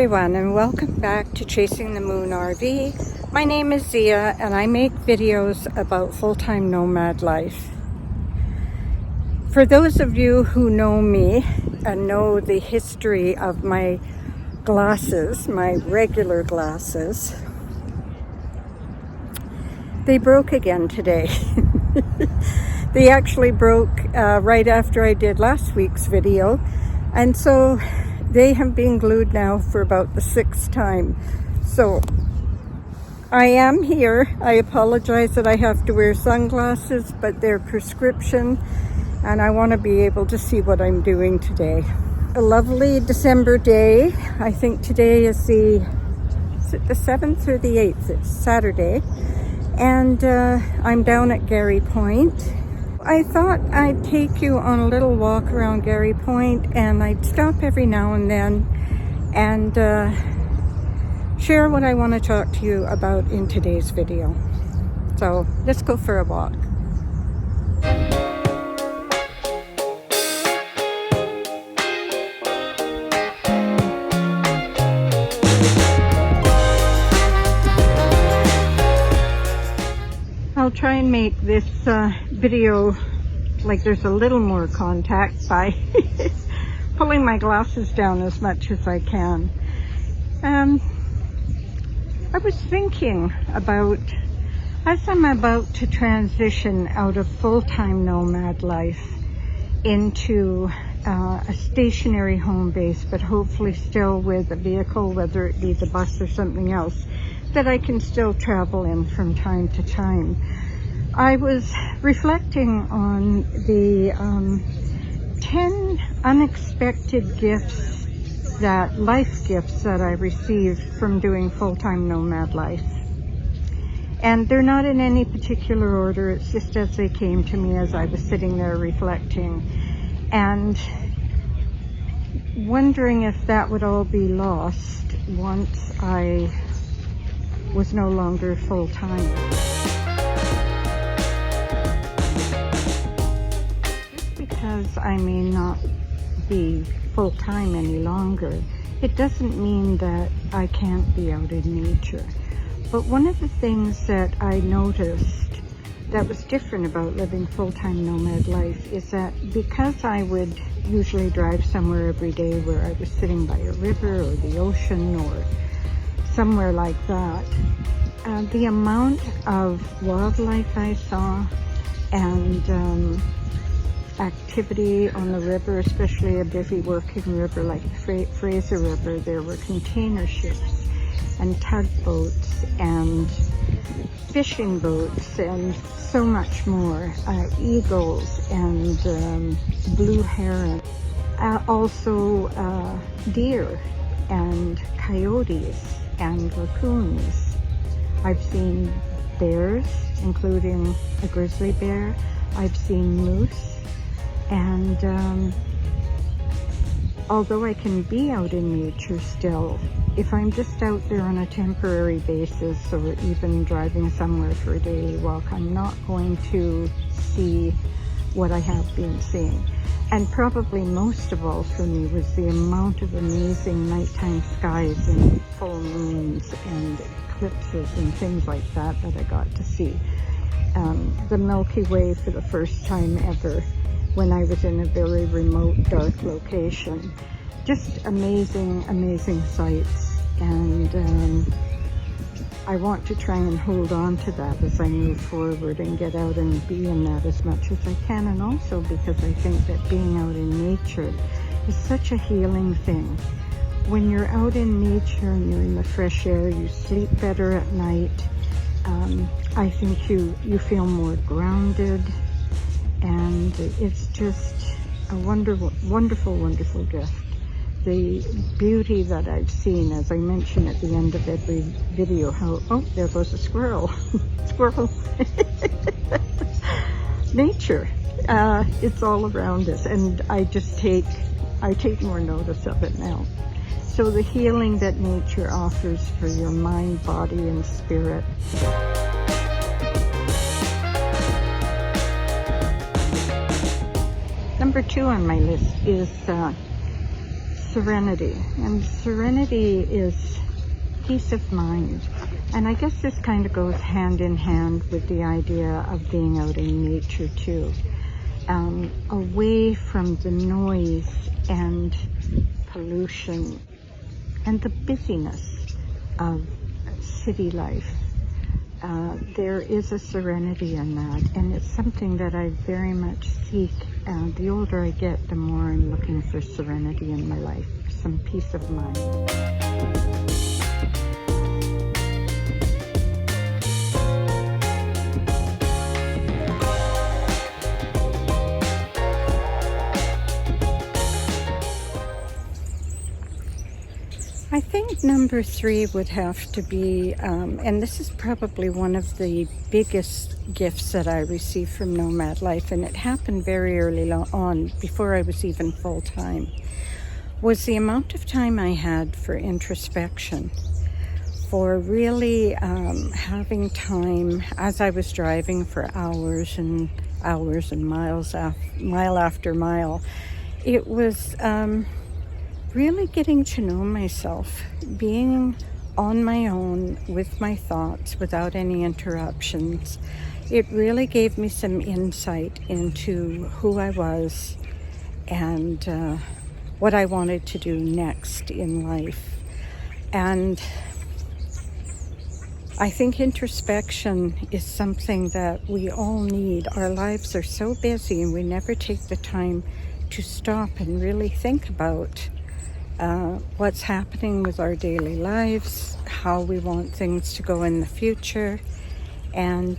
everyone, and welcome back to Chasing the Moon RV. My name is Zia and I make videos about full-time nomad life. For those of you who know me and know the history of my glasses, my regular glasses, they broke again today. They actually broke right after I did last week's video, and so they have been glued now for about the 6th time. So I am here. I apologize that I have to wear sunglasses, but they're prescription and I want to be able to see what I'm doing today. A lovely December day. I think today is the 7th or the 8th? It's Saturday. And I'm down at Garry Point. I thought I'd take you on a little walk around Garry Point, and I'd stop every now and then and share what I want to talk to you about in today's video. So let's go for a walk. I'll try and make this video like there's a little more contact by pulling my glasses down as much as I can. I was thinking about, as I'm about to transition out of full-time nomad life into a stationary home base, but hopefully still with a vehicle, whether it be the bus or something else, that I can still travel in from time to time. I was reflecting on the 10 unexpected gifts, life gifts that I received from doing full-time nomad life. And they're not in any particular order, it's just as they came to me as I was sitting there reflecting and wondering if that would all be lost once I was no longer full-time. Just because I may not be full-time any longer, it doesn't mean that I can't be out in nature. But one of the things that I noticed that was different about living full-time nomad life is that because I would usually drive somewhere every day where I was sitting by a river or the ocean or somewhere like that, the amount of wildlife I saw and activity on the river, especially a busy working river like the Fraser River, there were container ships and tugboats and fishing boats and so much more, eagles and blue heron, also deer and coyotes and raccoons. I've seen bears, including a grizzly bear. I've seen moose. And although I can be out in nature still, if I'm just out there on a temporary basis or even driving somewhere for a daily walk, I'm not going to see what I have been seeing. And probably most of all for me was the amount of amazing nighttime skies and full moons and eclipses and things like that I got to see. The Milky Way for the first time ever when I was in a very remote, dark location. Just amazing, amazing sights. And I want to try and hold on to that as I move forward and get out and be in that as much as I can. And also because I think that being out in nature is such a healing thing. When you're out in nature and you're in the fresh air, you sleep better at night. I think you feel more grounded, and it's just a wonderful, wonderful, wonderful gift. The beauty that I've seen, as I mention at the end of every video, oh, there goes a squirrel. Squirrel. Nature. It's all around us, and I take more notice of it now. So the healing that nature offers for your mind, body, and spirit. Number 2 on my list is serenity. And serenity is peace of mind. And I guess this kind of goes hand in hand with the idea of being out in nature too. Away from the noise and pollution and the busyness of city life. There is a serenity in that, and it's something that I very much seek. The older I get, the more I'm looking for serenity in my life, some peace of mind. I think number 3 would have to be, and this is probably one of the biggest gifts that I received from Nomad Life, and it happened very early on, before I was even full-time, was the amount of time I had for introspection, for really having time as I was driving for hours and hours and mile after mile. It was really getting to know myself, being on my own with my thoughts without any interruptions. It really gave me some insight into who I was and what I wanted to do next in life. And I think introspection is something that we all need. Our lives are so busy and we never take the time to stop and really think about what's happening with our daily lives, how we want things to go in the future. And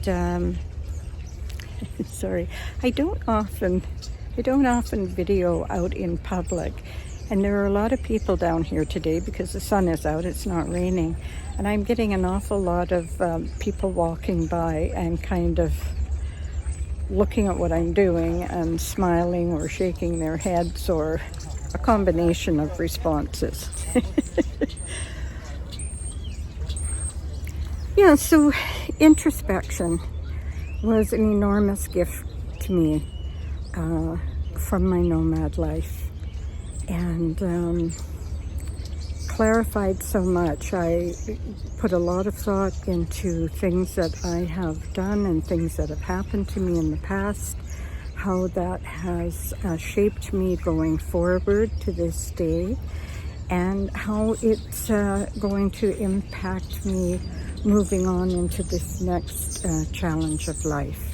sorry, I don't often video out in public, and there are a lot of people down here today because the sun is out, it's not raining, and I'm getting an awful lot of people walking by and kind of looking at what I'm doing and smiling or shaking their heads, or a combination of responses. Yeah, so introspection was an enormous gift to me from my nomad life, and clarified so much. I put a lot of thought into things that I have done and things that have happened to me in the past, how that has shaped me going forward to this day, and how it's going to impact me moving on into this next challenge of life.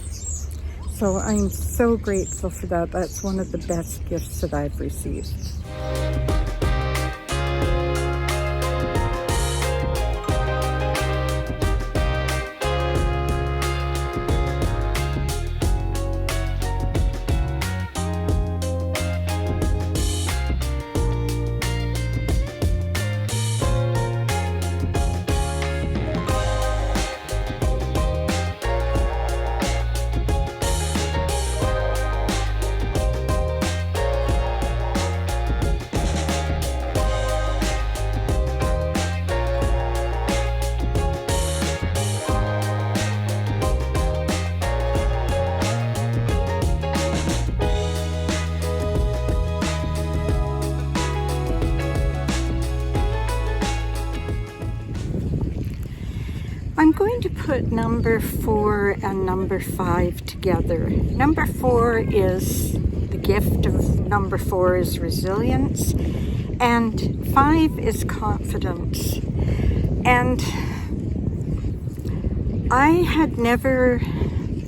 So I'm so grateful for that. That's one of the best gifts that I've received. I'm going to put number 4 and number 5 together. Number 4 is the gift of number 4 is resilience, and 5 is confidence. And I had never,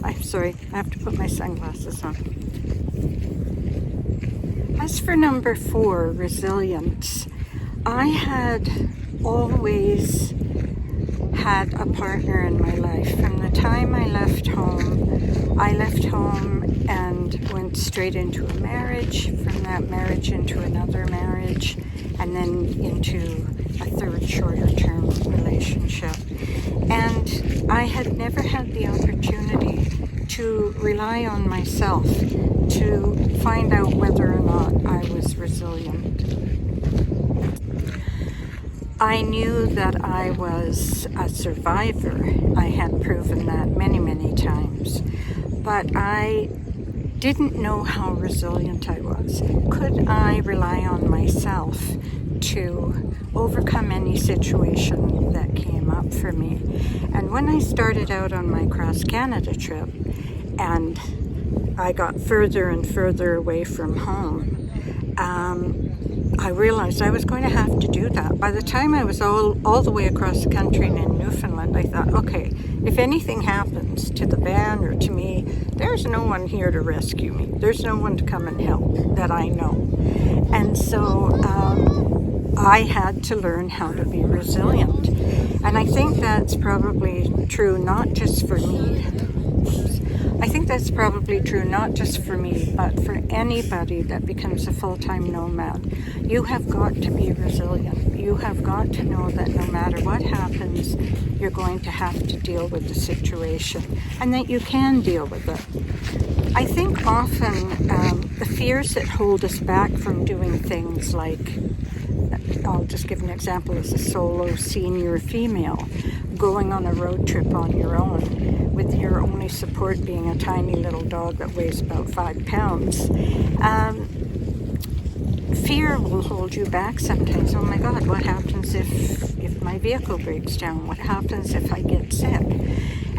I'm sorry, I have to put my sunglasses on. As for number 4, resilience, I had always had a partner in my life. From the time I left home and went straight into a marriage, from that marriage into another marriage, and then into a third shorter term relationship. And I had never had the opportunity to rely on myself to find out whether or not I was resilient. I knew that I was a survivor. I had proven that many, many times. But I didn't know how resilient I was. Could I rely on myself to overcome any situation that came up for me? And when I started out on my cross-Canada trip and I got further and further away from home, I realized I was going to have to do that. By the time I was all the way across the country and in Newfoundland, I thought, okay, if anything happens to the van or to me, there's no one here to rescue me. There's no one to come and help that I know. And so I had to learn how to be resilient. And I think that's probably true not just for me. I think that's probably true not just for me, but for anybody that becomes a full-time nomad. You have got to be resilient. You have got to know that no matter what happens, you're going to have to deal with the situation and that you can deal with it. I think often the fears that hold us back from doing things like, I'll just give an example as a solo senior female, going on a road trip on your own with your only support being a tiny little dog that weighs about 5 pounds. Fear will hold you back sometimes. Oh my God, what happens if my vehicle breaks down? What happens if I get sick?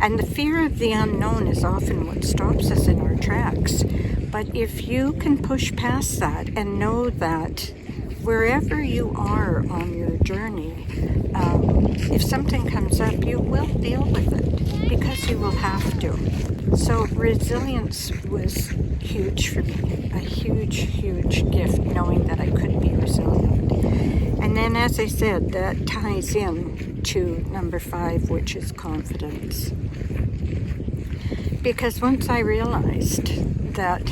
And the fear of the unknown is often what stops us in our tracks. But if you can push past that and know that wherever you are on your journey, if something comes up, you will deal with it because you will have to. So resilience was huge for me, a huge, huge gift, knowing that I could be resilient. And then, as I said, that ties in to number 5, which is confidence. Because once I realized that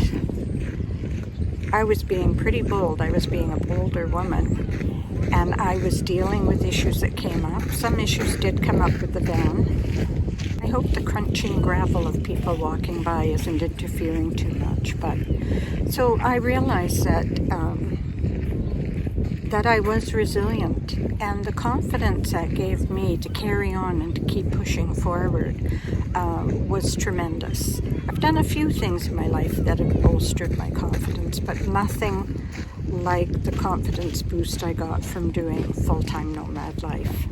I was being pretty bold, I was being a bolder woman, and I was dealing with issues that came up. Some issues did come up with the van. I hope the crunching gravel of people walking by isn't interfering too much. But so I realized that that I was resilient, and the confidence that gave me to carry on and to keep pushing forward was tremendous. I've done a few things in my life that have bolstered my confidence, but nothing like the confidence boost I got from doing full-time nomad life.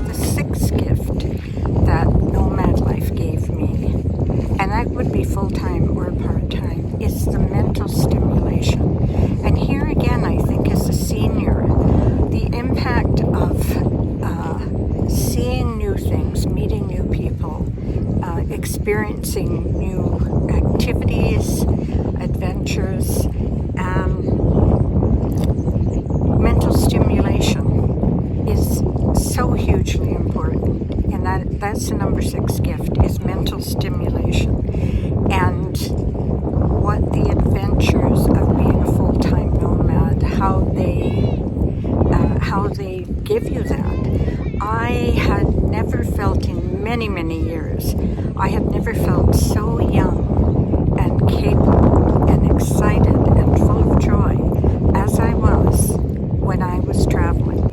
The 6th gift that nomad life gave me, and that would be full-time or part-time, is the mental stimulation. And here again, I think as a senior, the impact of seeing new things, meeting new people, experiencing new activities, adventures, mental stimulation is so hugely important. And that's the number 6 gift, is mental stimulation. And what the adventures of being a full-time nomad, how they give you that. I had never felt in many, many years, I had never felt so young and capable and excited and full of joy as I was when I was traveling.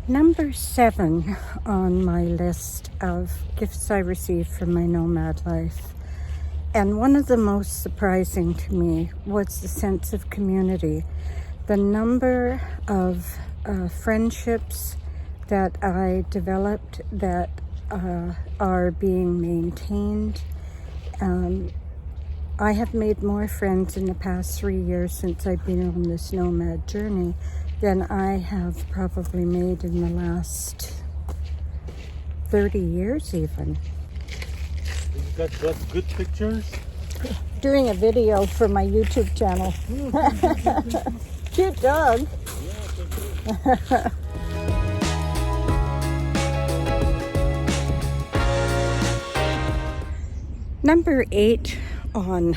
Number 7 on my list of gifts I received from my nomad life, and one of the most surprising to me, was the sense of community. The number of friendships that I developed that are being maintained. I have made more friends in the past 3 years since I've been on this nomad journey than I have probably made in the last 30 years even. You got good pictures? Doing a video for my YouTube channel. Cute dog. Number 8 on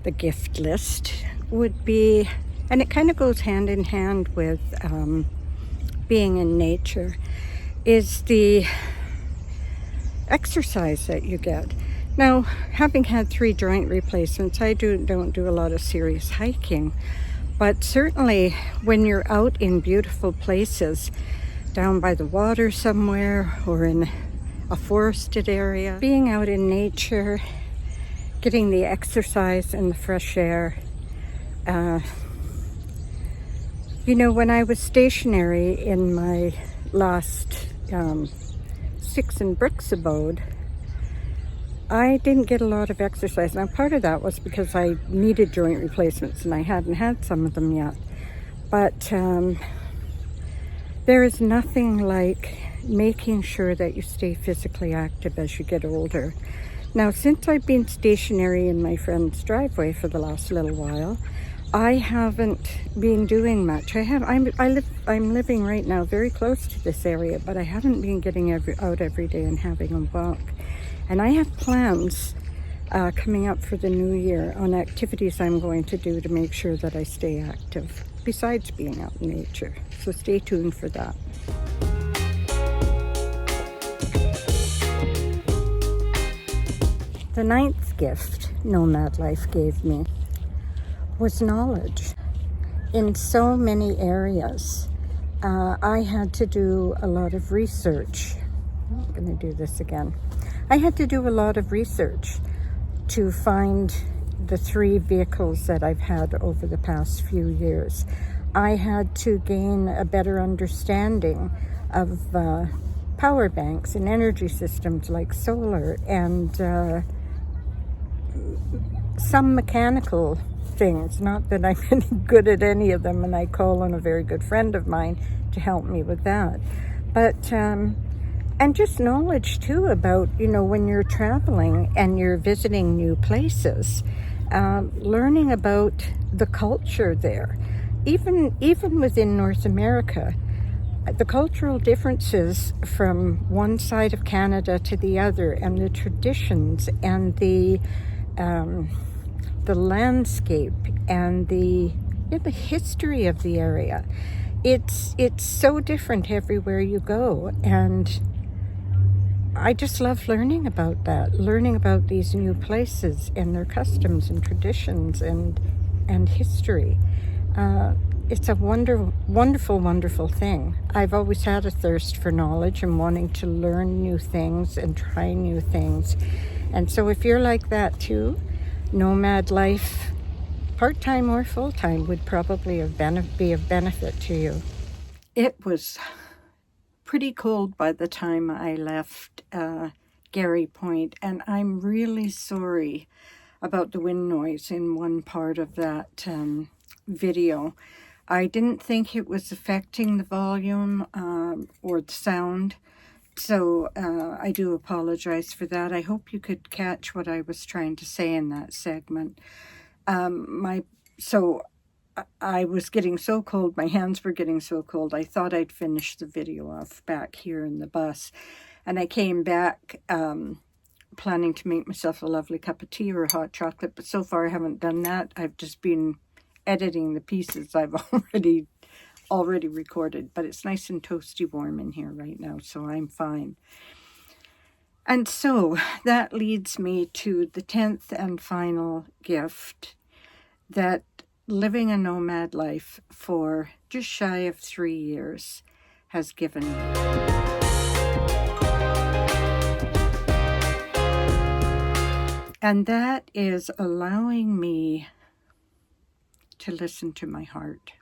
the gift list would be, and it kind of goes hand in hand with being in nature, is the exercise that you get. Now, having had 3 joint replacements, I don't do a lot of serious hiking, but certainly when you're out in beautiful places, down by the water somewhere or in a forested area, being out in nature, getting the exercise and the fresh air. When I was stationary in my last sticks and bricks abode, I didn't get a lot of exercise. Now, part of that was because I needed joint replacements and I hadn't had some of them yet. But there is nothing like making sure that you stay physically active as you get older. Now, since I've been stationary in my friend's driveway for the last little while, I haven't been doing much. I'm living right now very close to this area, but I haven't been getting out every day and having a walk. And I have plans coming up for the new year on activities I'm going to do to make sure that I stay active, besides being out in nature. So stay tuned for that. The 9th gift Nomad Life gave me was knowledge in so many areas. I had to do a lot of research. I'm going to do this again. I had to do a lot of research to find the 3 vehicles that I've had over the past few years. I had to gain a better understanding of power banks and energy systems like solar and some mechanical things. Not that I'm any good at any of them, and I call on a very good friend of mine to help me with that. But and just knowledge too about, when you're traveling and you're visiting new places, learning about the culture there. Even within North America, the cultural differences from one side of Canada to the other, and the traditions and the landscape and the history of the area. It's so different everywhere you go, and I just love learning about that, learning about these new places and their customs and traditions and history. It's a wonderful, wonderful thing. I've always had a thirst for knowledge and wanting to learn new things and try new things. And so if you're like that too, nomad life, part-time or full-time, would probably be of benefit to you. It was pretty cold by the time I left Gary Point, and I'm really sorry about the wind noise in one part of that video. I didn't think it was affecting the volume or the sound, so I do apologize for that. I hope you could catch what I was trying to say in that segment. I was getting so cold, my hands were getting so cold, I thought I'd finish the video off back here in the bus. And I came back planning to make myself a lovely cup of tea or a hot chocolate, but so far I haven't done that. I've just been editing the pieces I've already recorded, but it's nice and toasty warm in here right now, so I'm fine. And so that leads me to the 10th and final gift, that living a nomad life for just shy of 3 years has given me. And that is allowing me to listen to my heart,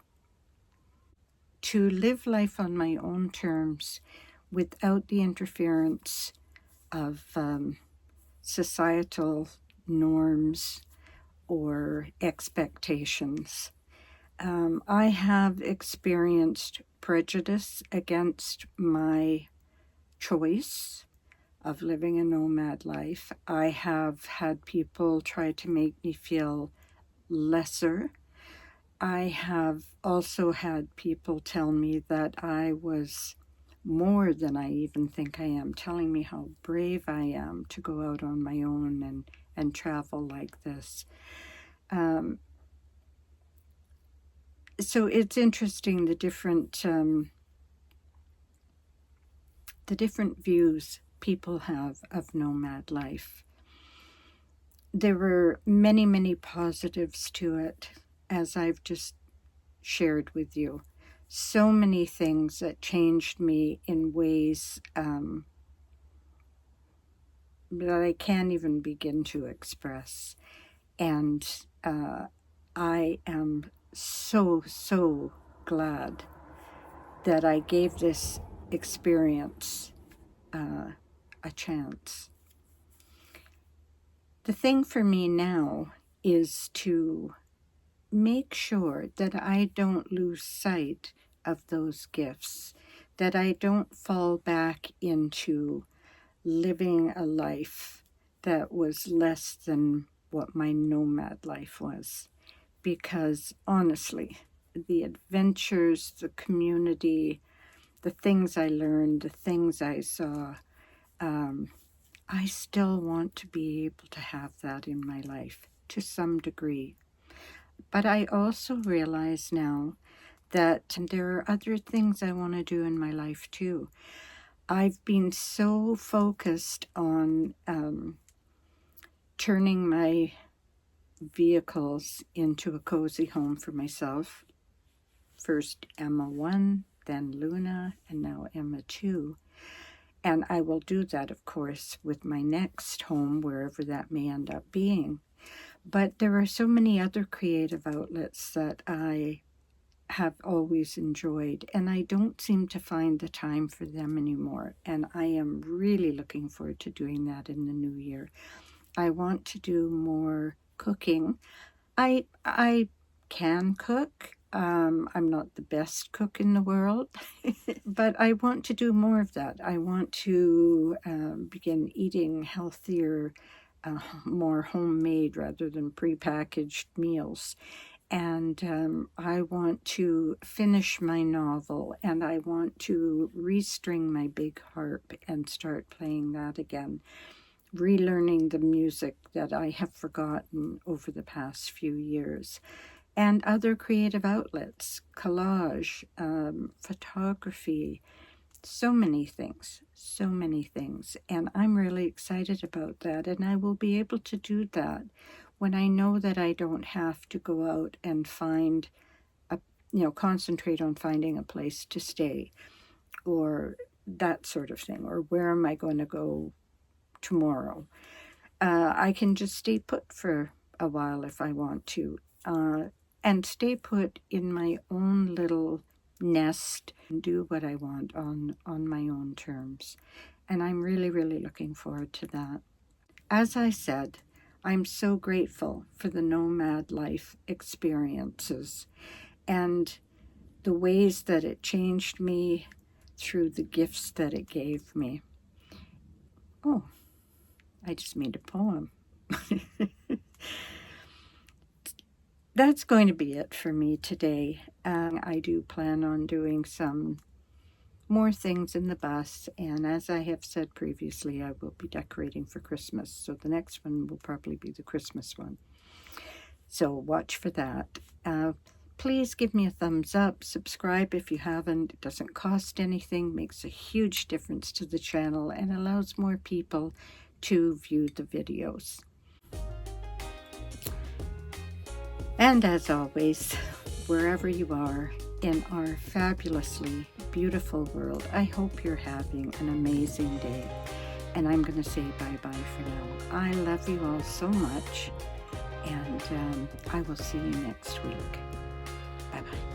to live life on my own terms without the interference of societal norms or expectations. I have experienced prejudice against my choice of living a nomad life. I have had people try to make me feel lesser. I have also had people tell me that I was more than I even think I am, telling me how brave I am to go out on my own and travel like this. So it's interesting, the different views people have of nomad life. There were many, many positives to it, as I've just shared with you. So many things that changed me in ways that I can't even begin to express. And I am so glad that I gave this experience a chance. The thing for me now is to make sure that I don't lose sight of those gifts, that I don't fall back into living a life that was less than what my nomad life was. Because honestly, the adventures, the community, the things I learned, the things I saw, I still want to be able to have that in my life to some degree. But I also realize now that there are other things I want to do in my life too. I've been so focused on turning my vehicles into a cozy home for myself. First Emma 1, then Luna, and now Emma 2. And I will do that, of course, with my next home, wherever that may end up being. But there are so many other creative outlets that I have always enjoyed, and I don't seem to find the time for them anymore. And I am really looking forward to doing that in the new year. I want to do more cooking. I can cook. I'm not the best cook in the world, but I want to do more of that. I want to begin eating healthier, more homemade rather than prepackaged meals. And I want to finish my novel, and I want to restring my big harp and start playing that again, relearning the music that I have forgotten over the past few years. And other creative outlets, collage, photography, so many things. And I'm really excited about that. And I will be able to do that when I know that I don't have to go out and concentrate on finding a place to stay or that sort of thing, or where am I going to go tomorrow. I can just stay put for a while if I want to. And stay put in my own little nest and do what I want on my own terms. And I'm really, really looking forward to that. As I said, I'm so grateful for the nomad life experiences and the ways that it changed me through the gifts that it gave me. Oh, I just made a poem. That's going to be it for me today. I do plan on doing some more things in the bus, and as I have said previously, I will be decorating for Christmas, so the next one will probably be the Christmas one. So watch for that. Please give me a thumbs up, subscribe if you haven't. It doesn't cost anything, makes a huge difference to the channel, and allows more people to view the videos. And as always, wherever you are in our fabulously beautiful world. I hope you're having an amazing day. And I'm going to say bye-bye for now. I love you all so much, and I will see you next week. Bye-bye.